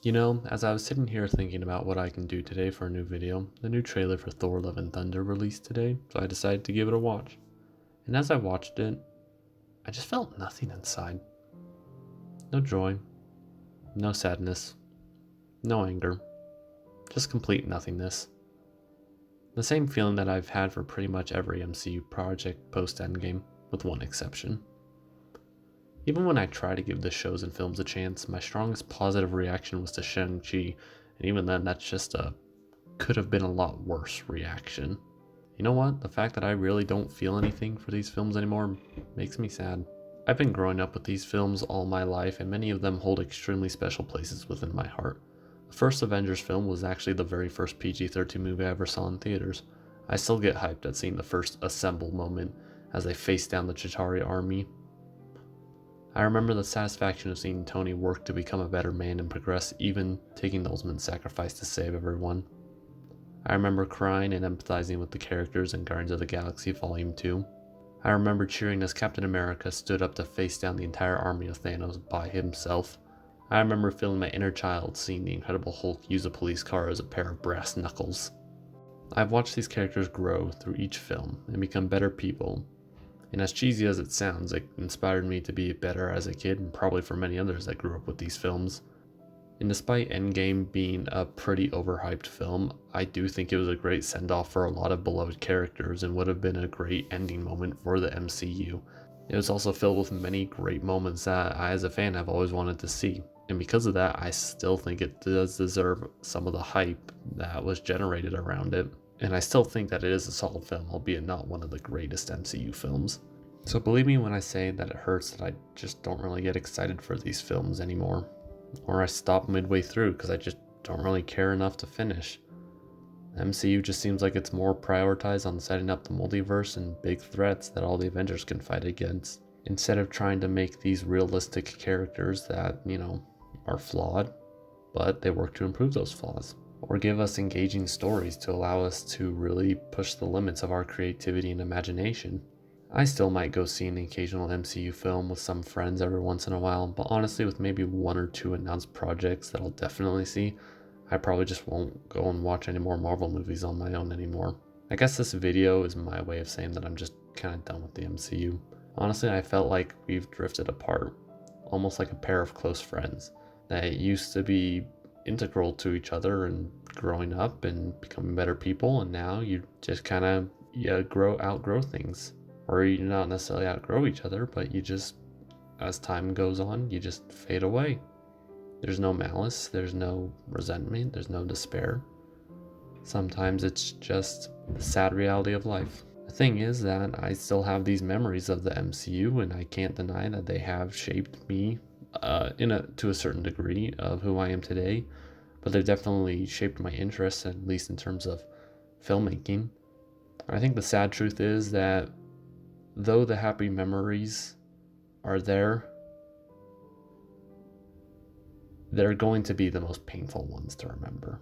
As I was sitting here thinking about what I can do today for a new video, the new trailer for Thor Love and Thunder released today, so I decided to give it a watch. And as I watched it, I just felt nothing inside. No joy, no sadness, no anger, just complete nothingness. The same feeling that I've had for pretty much every MCU project post Endgame, with one exception. Even when I try to give the shows and films a chance, my strongest positive reaction was to Shang-Chi, and even then, that's just a could have been a lot worse reaction. You know what? The fact that I really don't feel anything for these films anymore makes me sad. I've been growing up with these films all my life, and many of them hold extremely special places within my heart. The first Avengers film was actually the very first PG-13 movie I ever saw in theaters. I still get hyped at seeing the first assemble moment as they face down the Chitauri army. I remember the satisfaction of seeing Tony work to become a better man and progress, even taking the ultimate sacrifice to save everyone. I remember crying and empathizing with the characters in Guardians of the Galaxy Volume 2. I remember cheering as Captain America stood up to face down the entire army of Thanos by himself. I remember feeling my inner child seeing the Incredible Hulk use a police car as a pair of brass knuckles. I've watched these characters grow through each film and become better people, and as cheesy as it sounds, it inspired me to be better as a kid and probably for many others that grew up with these films. And despite Endgame being a pretty overhyped film, I do think it was a great send-off for a lot of beloved characters and would have been a great ending moment for the MCU. It was also filled with many great moments that I as a fan have always wanted to see. And because of that, I still think it does deserve some of the hype that was generated around it. And I still think that it is a solid film, albeit not one of the greatest MCU films. So believe me when I say that it hurts that I just don't really get excited for these films anymore. Or I stop midway through because I just don't really care enough to finish. The MCU just seems like it's more prioritized on setting up the multiverse and big threats that all the Avengers can fight against, instead of trying to make these realistic characters that, are flawed, but they work to improve those flaws. Or give us engaging stories to allow us to really push the limits of our creativity and imagination. I still might go see an occasional MCU film with some friends every once in a while, but honestly, with maybe one or two announced projects that I'll definitely see, I probably just won't go and watch any more Marvel movies on my own anymore. I guess this video is my way of saying that I'm just kind of done with the MCU. Honestly, I felt like we've drifted apart, almost like a pair of close friends that used to be integral to each other and growing up and becoming better people, and now you just kind of outgrow things. Or you not necessarily outgrow each other, but you just, as time goes on, you just fade away. There's no malice, there's no resentment, there's no despair. Sometimes it's just the sad reality of life. The thing is that I still have these memories of the MCU, and I can't deny that they have shaped me to a certain degree of who I am today, but they've definitely shaped my interests, at least in terms of filmmaking. I think the sad truth is that though the happy memories are there, they're going to be the most painful ones to remember.